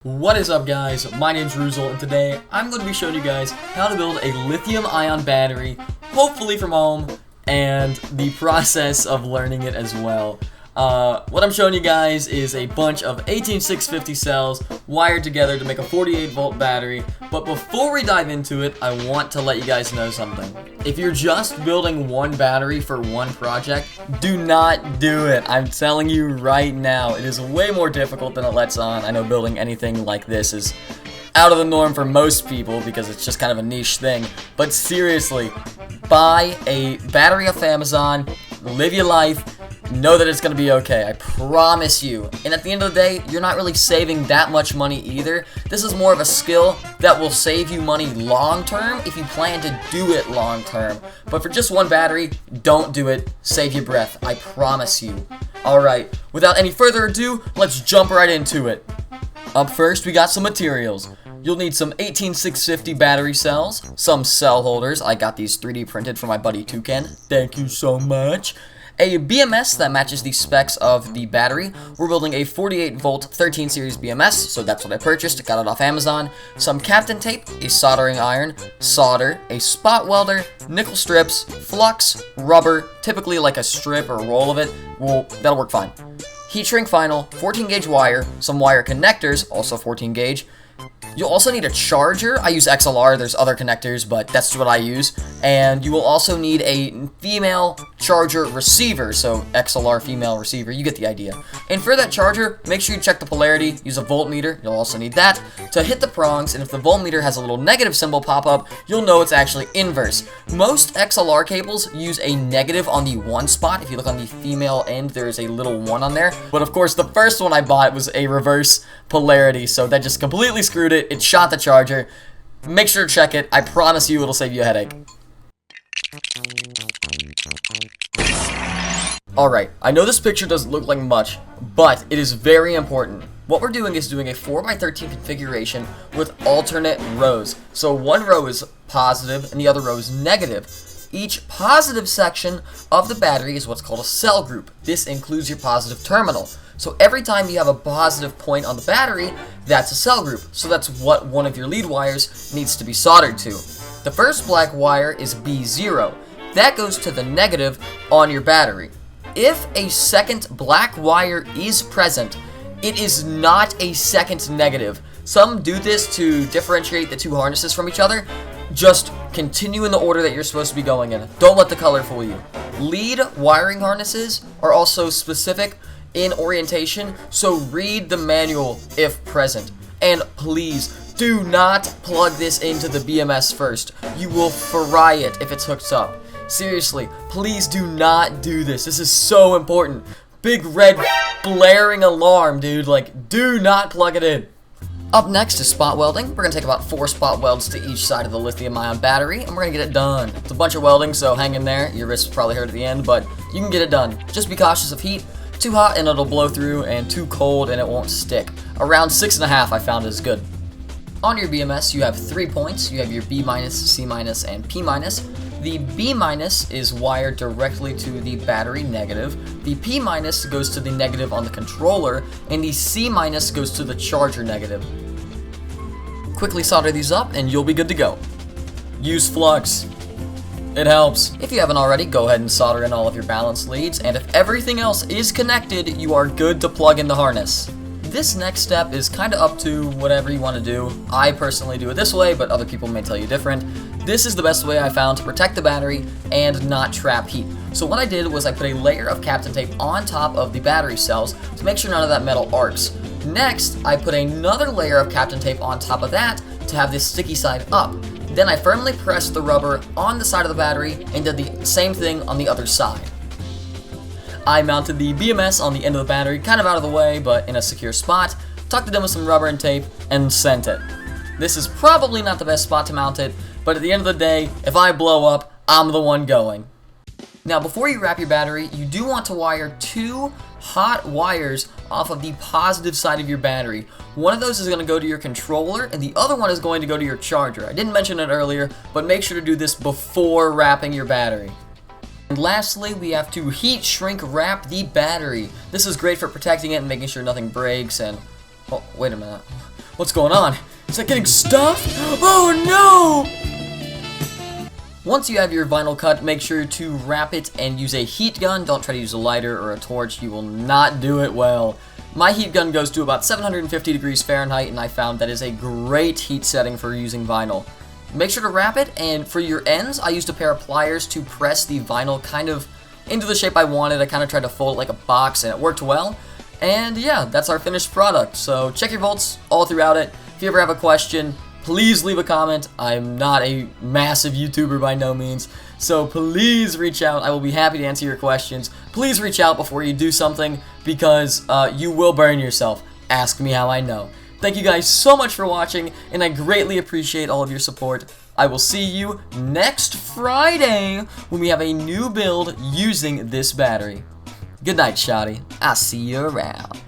What is up, guys? My name's Ruzel, and today I'm going to be showing you guys how to build a lithium-ion battery, hopefully from home, and the process of learning it as well. What I'm showing you guys is a bunch of 18650 cells wired together to make a 48-volt battery, but before we dive into it, I want to let you guys know something. If you're just building one battery for one project, do not do it. I'm telling you right now, it is way more difficult than it lets on. I know building anything like this is out of the norm for most people because it's just kind of a niche thing, but seriously, buy a battery off Amazon, live your life, know that it's going to be okay, I promise you. And at the end of the day, you're not really saving that much money either. This is more of a skill that will save you money long term if you plan to do it long term. But for just one battery, don't do it. Save your breath, I promise you. Alright, without any further ado, let's jump right into it. Up first, we got some materials. You'll need some 18650 battery cells, some cell holders. I got these 3D printed from my buddy Toucan. Thank you so much. A BMS that matches the specs of the battery. We're building a 48-volt 13 series BMS, so that's what I purchased. Got it off Amazon. Some Captain tape, a soldering iron, solder, a spot welder, nickel strips, flux, rubber, typically like a strip or roll of it. Well, that'll work fine. Heat shrink vinyl, 14 gauge wire, some wire connectors, also 14 gauge. You'll also need a charger. I use XLR, there's other connectors, but that's what I use. And you will also need a female charger receiver, so XLR female receiver, you get the idea. And for that charger, make sure you check the polarity, use a voltmeter, you'll also need that, to hit the prongs, and if the voltmeter has a little negative symbol pop up, you'll know it's actually inverse. Most XLR cables use a negative on the one spot. If you look on the female end, there is a little 1 on there. But of course, the first one I bought was a reverse polarity, so that just completely screwed it. It shot the charger. Make sure to check it. I promise you it'll save you a headache. Alright, I know this picture doesn't look like much, but it is very important. What we're doing is doing a 4x13 configuration with alternate rows. So one row is positive and the other row is negative. Each positive section of the battery is what's called a cell group. This includes your positive terminal. So every time you have a positive point on the battery, that's a cell group. So that's what one of your lead wires needs to be soldered to. The first black wire is B0. That goes to the negative on your battery. If a second black wire is present, it is not a second negative. Some do this to differentiate the two harnesses from each other. Just continue in the order that you're supposed to be going in. Don't let the color fool you. Lead wiring harnesses are also specific in orientation, so read the manual if present. And please, do not plug this into the BMS first. You will fry it if it's hooked up. Seriously, please do not do this. This is so important. Big red blaring alarm, dude. Like, do not plug it in. Up next is spot welding. We're going to take about 4 spot welds to each side of the lithium-ion battery, and we're going to get it done. It's a bunch of welding, so hang in there. Your wrists probably hurt at the end, but you can get it done. Just be cautious of heat. Too hot and it'll blow through, and too cold and it won't stick. Around 6.5 I found is good. On your BMS, you have 3 points. You have your B-, C-, and P-. The B- is wired directly to the battery negative. The P- goes to the negative on the controller, and the C- goes to the charger negative. Quickly solder these up and you'll be good to go. Use flux. It helps. If you haven't already, go ahead and solder in all of your balance leads, and if everything else is connected, you are good to plug in the harness. This next step is kind of up to whatever you want to do. I personally do it this way, but other people may tell you different. This is the best way I found to protect the battery and not trap heat. So what I did was I put a layer of Captain tape on top of the battery cells to make sure none of that metal arcs. Next, I put another layer of Captain tape on top of that to have this sticky side up. Then I firmly pressed the rubber on the side of the battery and did the same thing on the other side. I mounted the BMS on the end of the battery, kind of out of the way, but in a secure spot, tucked it in with some rubber and tape, and sent it. This is probably not the best spot to mount it, but at the end of the day, if I blow up, I'm the one going. Now, before you wrap your battery, you do want to wire 2 hot wires off of the positive side of your battery. One of those is going to go to your controller, and the other one is going to go to your charger. I didn't mention it earlier, but make sure to do this before wrapping your battery. And lastly, we have to heat shrink wrap the battery. This is great for protecting it and making sure nothing breaks and... Oh, wait a minute. What's going on? Is that getting stuffed? Oh no! Once you have your vinyl cut, make sure to wrap it and use a heat gun. Don't try to use a lighter or a torch. You will not do it well. My heat gun goes to about 750 degrees Fahrenheit, and I found that is a great heat setting for using vinyl. Make sure to wrap it, and for your ends, I used a pair of pliers to press the vinyl kind of into the shape I wanted. I kind of tried to fold it like a box, and it worked well. And yeah, that's our finished product. So check your volts all throughout it. If you ever have a question, please leave a comment. I'm not a massive YouTuber by no means, so please reach out. I will be happy to answer your questions. Please reach out before you do something, because you will burn yourself. Ask me how I know. Thank you guys so much for watching, and I greatly appreciate all of your support. I will see you next Friday when we have a new build using this battery. Good night, Shoddy. I'll see you around.